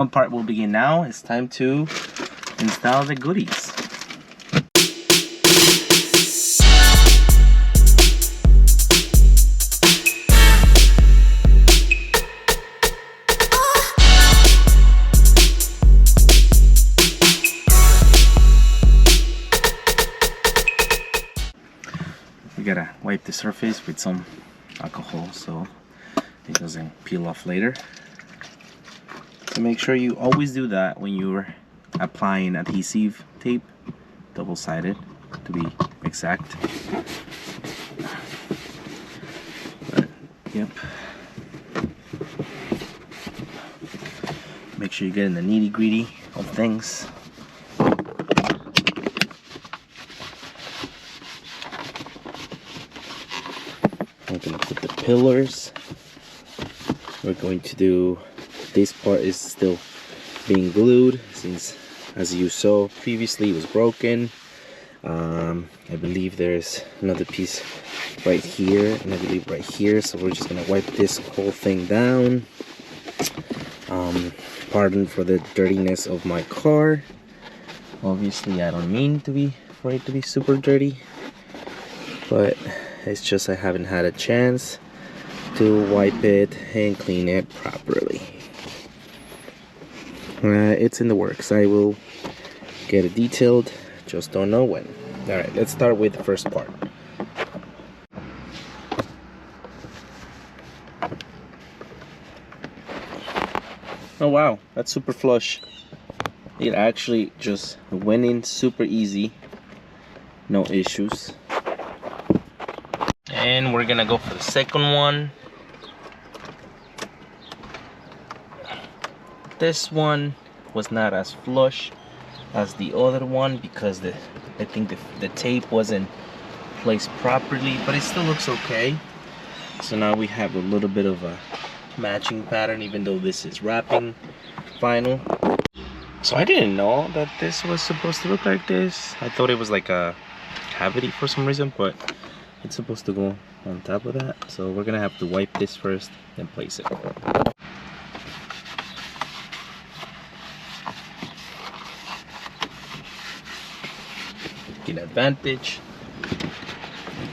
One part will begin now. It's time to install the goodies. We gotta wipe the surface with some alcohol so it doesn't peel off later. So make sure you always do that when you're applying adhesive tape, double-sided to be exact. But yep. Make sure you get in the nitty-gritty of things. I'm gonna put the pillars. We're going to do, this part is still being glued since, as you saw previously, it was broken. I believe there's another piece right here and I believe right here, so we're just gonna wipe this whole thing down. Pardon for the dirtiness of my car. Obviously I don't mean for it to be super dirty, but it's just I haven't had a chance to wipe it and clean it properly. It's in the works. I will get it detailed, just don't know when. Alright, let's start with the first part. Oh wow, that's super flush. It actually just went in super easy, no issues. And we're gonna go for the second one. This one was not as flush as the other one because I think the tape wasn't placed properly, but it still looks okay. So now we have a little bit of a matching pattern, even though this is wrapping vinyl. So I didn't know that this was supposed to look like this. I thought it was like a cavity for some reason, but it's supposed to go on top of that. So we're gonna have to wipe this first, then place it. Taking advantage.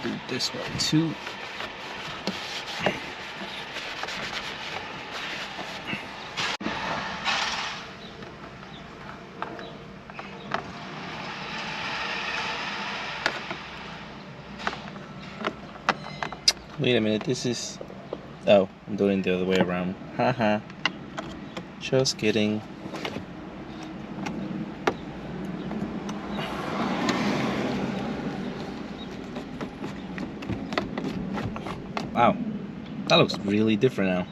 Do this one too. Wait a minute, this is... Oh, I'm doing it the other way around. Haha. Just kidding. Wow, that looks really different now.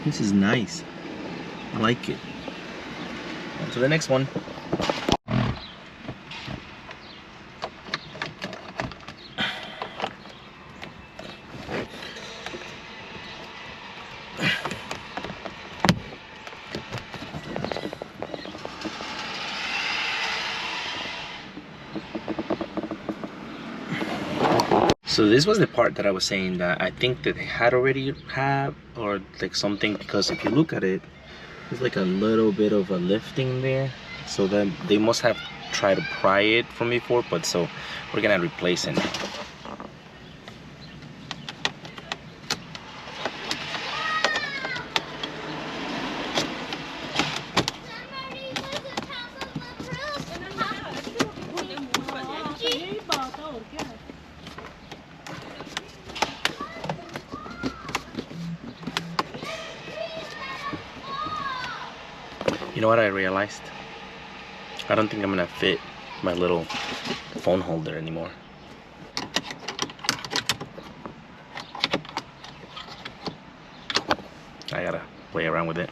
This is nice. I like it. On to the next one. So this was the part that I was saying that I think that they had already had, or like something, because if you look at it, there's like a little bit of a lifting there. So then they must have tried to pry it from before, but so we're gonna replace it. You know what I realized? I don't think I'm gonna fit my little phone holder anymore. I gotta play around with it.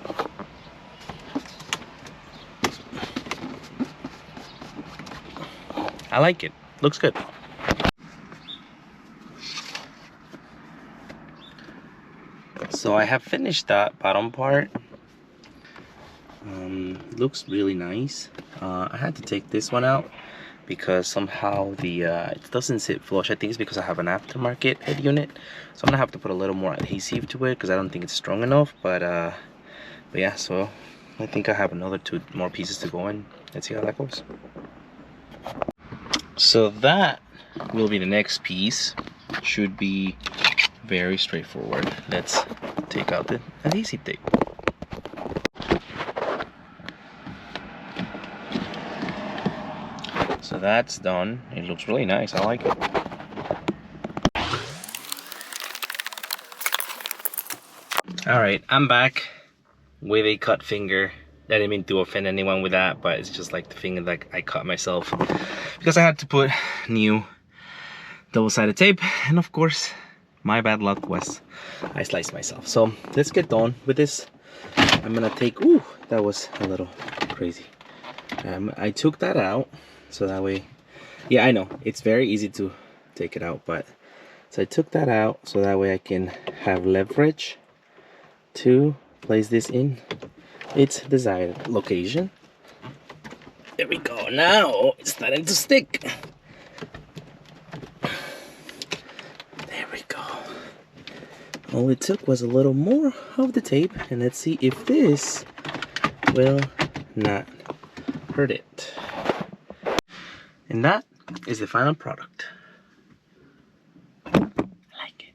I like it. Looks good. So I have finished that bottom part. Looks really nice. I had to take this one out because somehow the it doesn't sit flush. I think it's because I have an aftermarket head unit, so I'm gonna have to put a little more adhesive to it because I don't think it's strong enough. But yeah, so I think I have another 2 more pieces to go in. Let's see how that goes. So that will be the next piece. Should be very straightforward. Let's take out the adhesive tape. So that's done. It looks really nice. I like it. Alright, I'm back with a cut finger. I didn't mean to offend anyone with that, but it's just like the finger that I cut myself because I had to put new double-sided tape, and of course my bad luck was I sliced myself. So let's get done with this. I'm gonna take, ooh, that was a little crazy. I took that out so that way, yeah, I know it's very easy to take it out, but so I took that out so that way I can have leverage to place this in its desired location. There we go. Now it's starting to stick. There we go. All it took was a little more of the tape, and let's see if this will not hurt it. And that is the final product. I like it.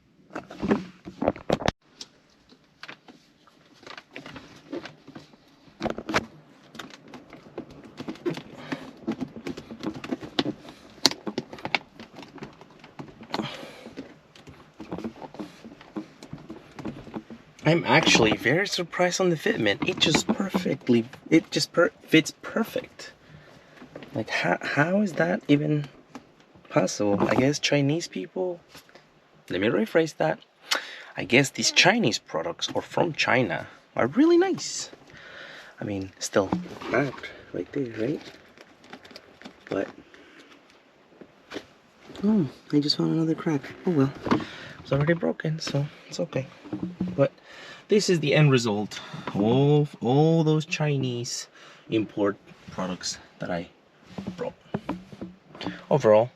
I'm actually very surprised on the fitment. It just perfectly, it just fits perfect. Like, how is that even possible? I guess Chinese people, let me rephrase that. I guess these Chinese products or from China are really nice. I mean, still cracked right there, right? But, oh, I just found another crack. Oh well, it's already broken, so it's okay. But this is the end result of all those Chinese import products that I brought. Overall,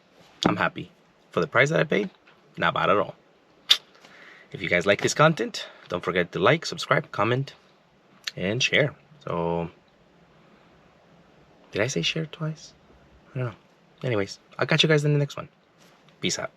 I'm happy. For the price that I paid, not bad at all. If you guys like this content, don't forget to like, subscribe, comment, and share. So, did I say share twice? I don't know. Anyways, I'll catch you guys in the next one. Peace out.